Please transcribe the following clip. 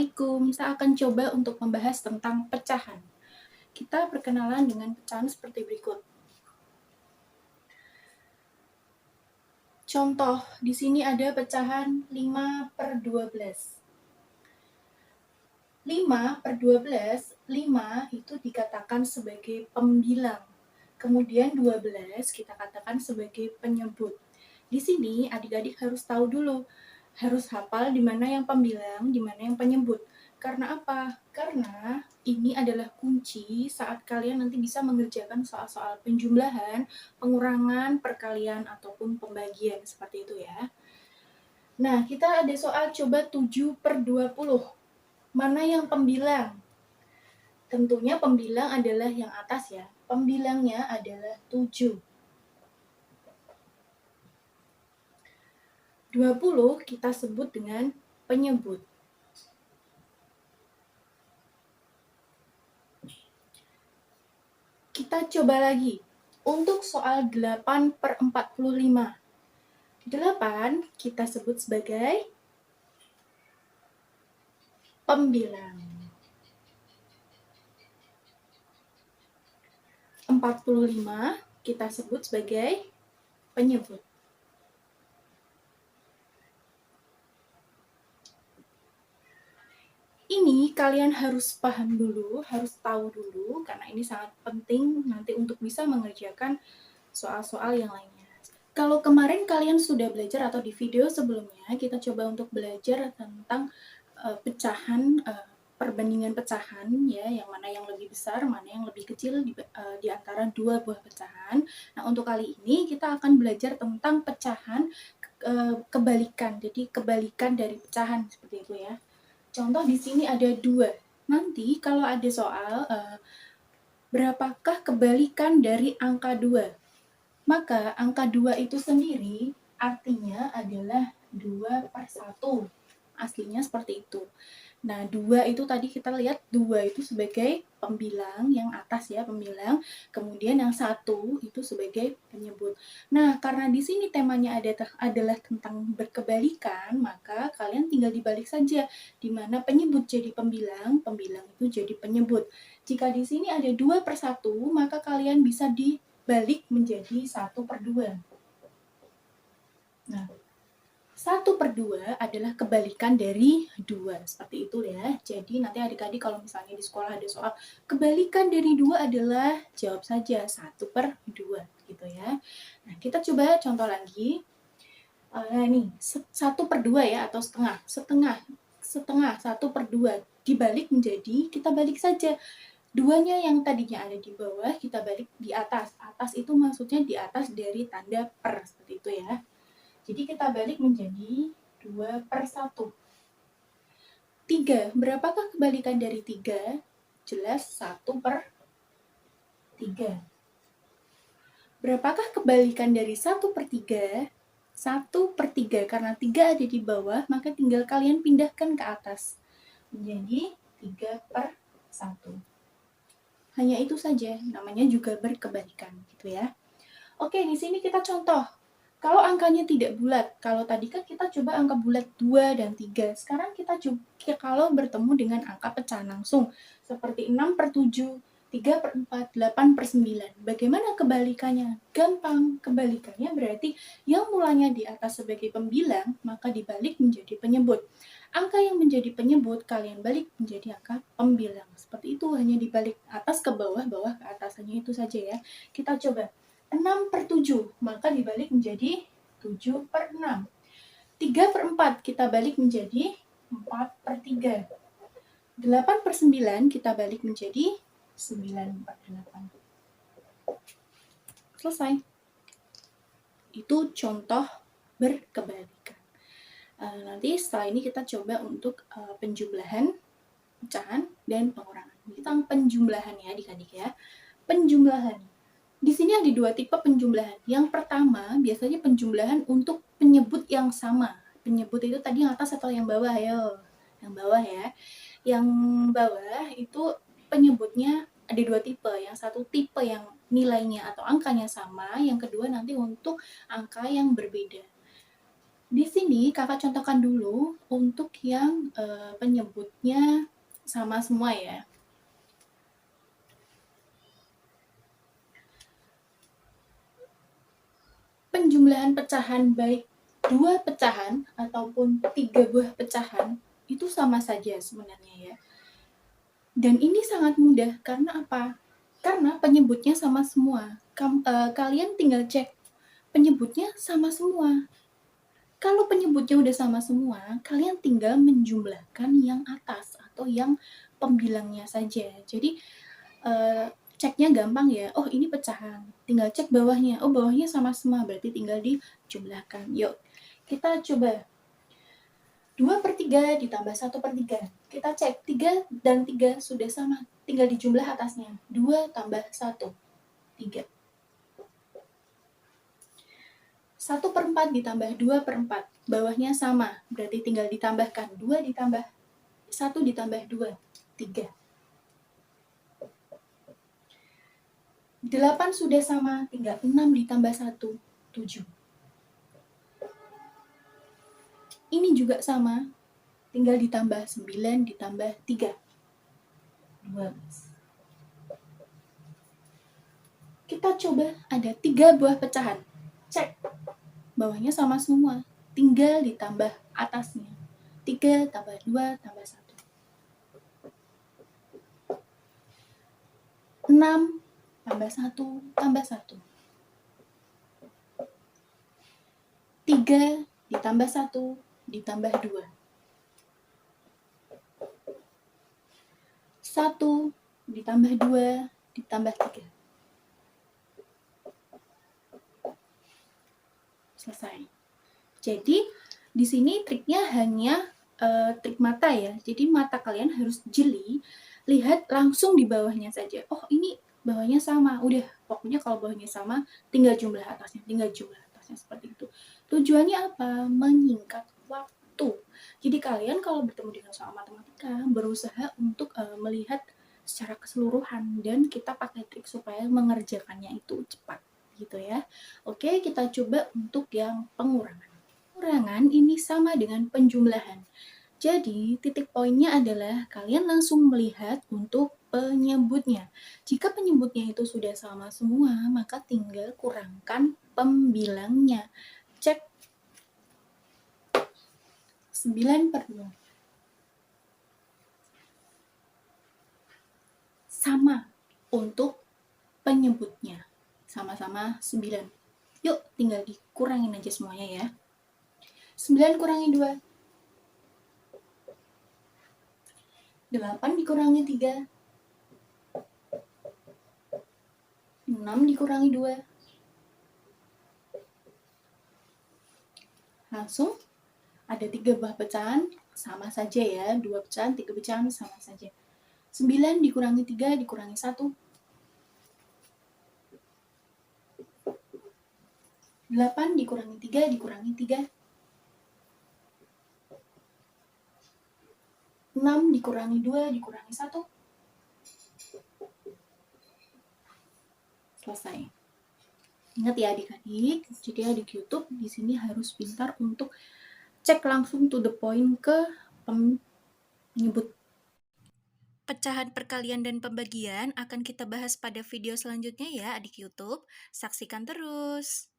Assalamualaikum, saya akan coba untuk membahas tentang pecahan. Kita perkenalan dengan pecahan seperti berikut. Contoh, di sini ada pecahan 5/12. 5/12, 5 itu dikatakan sebagai pembilang. Kemudian 12 kita katakan sebagai penyebut. Di sini adik-adik harus tahu dulu, harus hafal di mana yang pembilang, di mana yang penyebut. Karena apa? Karena ini adalah kunci saat kalian nanti bisa mengerjakan soal-soal penjumlahan, pengurangan, perkalian, ataupun pembagian, seperti itu ya. Nah, kita ada soal coba 7/20. Mana yang pembilang? Tentunya pembilang adalah yang atas ya. Pembilangnya adalah 7. 20 kita sebut dengan penyebut. Kita coba lagi. Untuk soal 8/45. 8 kita sebut sebagai pembilang. 45 kita sebut sebagai penyebut. Ini kalian harus paham dulu, harus tahu dulu, karena ini sangat penting nanti untuk bisa mengerjakan soal-soal yang lainnya. Kalau kemarin kalian sudah belajar atau di video sebelumnya, kita coba untuk belajar tentang pecahan, perbandingan pecahan ya, yang mana yang lebih besar, mana yang lebih kecil di antara dua buah pecahan. Nah, untuk kali ini kita akan belajar tentang pecahan kebalikan. Jadi kebalikan dari pecahan seperti itu ya. Contoh di sini ada 2. Nanti kalau ada soal berapakah kebalikan dari angka 2? Maka angka 2 itu sendiri artinya adalah 2/1. Aslinya seperti itu. Nah, 2 itu tadi kita lihat 2 itu sebagai pembilang yang atas ya, pembilang. Kemudian yang 1 itu sebagai penyebut. Nah, karena di sini temanya adalah tentang berkebalikan, maka kalian tinggal dibalik saja. Di mana penyebut jadi pembilang, pembilang itu jadi penyebut. Jika di sini ada 2/1, maka kalian bisa dibalik menjadi 1/2. Nah, 1/2 adalah kebalikan dari 2. Seperti itu ya. Jadi nanti adik-adik kalau misalnya di sekolah ada soal kebalikan dari 2 adalah jawab saja 1/2 gitu ya. Nah, kita coba contoh lagi. Nah nih, 1/2 ya atau setengah. Setengah 1/2 dibalik menjadi, kita balik saja. 2-nya yang tadinya ada di bawah, kita balik di atas. Atas itu maksudnya di atas dari tanda per, seperti itu ya. Jadi kita balik menjadi 2/1. 3. Berapakah kebalikan dari 3? Jelas 1/3. Berapakah kebalikan dari 1/3? 1/3. Karena 3 ada di bawah, maka tinggal kalian pindahkan ke atas. Menjadi 3/1. Hanya itu saja, namanya juga berkebalikan gitu ya. Oke, di sini kita contoh. Kalau angkanya tidak bulat, kalau tadi kan kita coba angka bulat 2 dan 3. Sekarang kita coba kalau bertemu dengan angka pecahan langsung, seperti 6/7, 3/4, 8/9. Bagaimana kebalikannya? Gampang, kebalikannya berarti yang mulanya di atas sebagai pembilang, maka dibalik menjadi penyebut. Angka yang menjadi penyebut, kalian balik menjadi angka pembilang. Seperti itu, hanya dibalik atas ke bawah, bawah ke atas, hanya itu saja ya. Kita coba. 6/7, maka dibalik menjadi 7/6. 3/4 kita balik menjadi 4/3. 8/9 kita balik menjadi 9/8. Selesai. Itu contoh berkebalikan. Nanti setelah ini kita coba untuk penjumlahan, pecahan, dan pengurangan. Kita penjumlahan ya adik-adik ya. Penjumlahan. Di sini ada 2 tipe penjumlahan. Yang pertama, biasanya penjumlahan untuk penyebut yang sama. Penyebut itu tadi yang atas atau yang bawah? Ayo, yang bawah ya. Yang bawah itu penyebutnya ada 2 tipe. Yang satu tipe yang nilainya atau angkanya sama, yang kedua nanti untuk angka yang berbeda. Di sini kakak contohkan dulu untuk yang penyebutnya sama semua ya. Penjumlahan pecahan baik 2 pecahan ataupun 3 buah pecahan itu sama saja sebenarnya ya. Dan ini sangat mudah karena apa? Karena penyebutnya sama semua. Kalian tinggal cek penyebutnya sama semua. Kalau penyebutnya udah sama semua, kalian tinggal menjumlahkan yang atas atau yang pembilangnya saja. Jadi ceknya gampang ya. Oh, ini pecahan. Tinggal cek bawahnya. Oh, bawahnya sama semua, berarti tinggal dijumlahkan. Yuk, kita coba 2/3 ditambah 1/3. Kita cek 3 dan 3 sudah sama. Tinggal dijumlah atasnya. 2 tambah 1, 3. 1/4 ditambah 2/4. Bawahnya sama, berarti tinggal ditambahkan. 2 ditambah 1 ditambah 2, 3. 8 sudah sama, tinggal 6 ditambah 1, 7. Ini juga sama, tinggal ditambah 9 ditambah 3, 12. Kita coba ada 3 buah pecahan. Cek, bawahnya sama semua, tinggal ditambah atasnya. 3 tambah 2 tambah 1. 6 tambah 1 tambah 1. 3 ditambah 1 ditambah 2. 1 ditambah 2 ditambah 3. Selesai. Jadi di sini triknya hanya trik mata ya. Jadi mata kalian harus jeli, lihat langsung di bawahnya saja. Oh, ini bawahnya sama. Udah, pokoknya kalau bawahnya sama, tinggal jumlah atasnya, seperti itu. Tujuannya apa? Menyingkat waktu. Jadi kalian kalau bertemu dengan soal matematika, berusaha untuk melihat secara keseluruhan dan kita pakai trik supaya mengerjakannya itu cepat gitu ya. Oke, kita coba untuk yang pengurangan. Pengurangan ini sama dengan penjumlahan. Jadi, titik poinnya adalah kalian langsung melihat untuk penyebutnya. Jika penyebutnya itu sudah sama semua, maka tinggal kurangkan pembilangnya. Cek 9/2. Sama untuk penyebutnya. Sama-sama 9. Yuk, tinggal dikurangin aja semuanya ya. 9 kurangi 2. 8 dikurangi 3. 6 dikurangi 2. Langsung ada 3 buah pecahan, sama saja ya. 2 pecahan, 3 pecahan, sama saja. 9 dikurangi 3 dikurangi 1. 8 dikurangi 3 dikurangi 3. 6 dikurangi 2 dikurangi 1. Selesai. Ingat ya adik-adik, jadi adik YouTube di sini harus pintar untuk cek langsung to the point ke penyebut. Pecahan perkalian dan pembagian akan kita bahas pada video selanjutnya ya adik YouTube. Saksikan terus.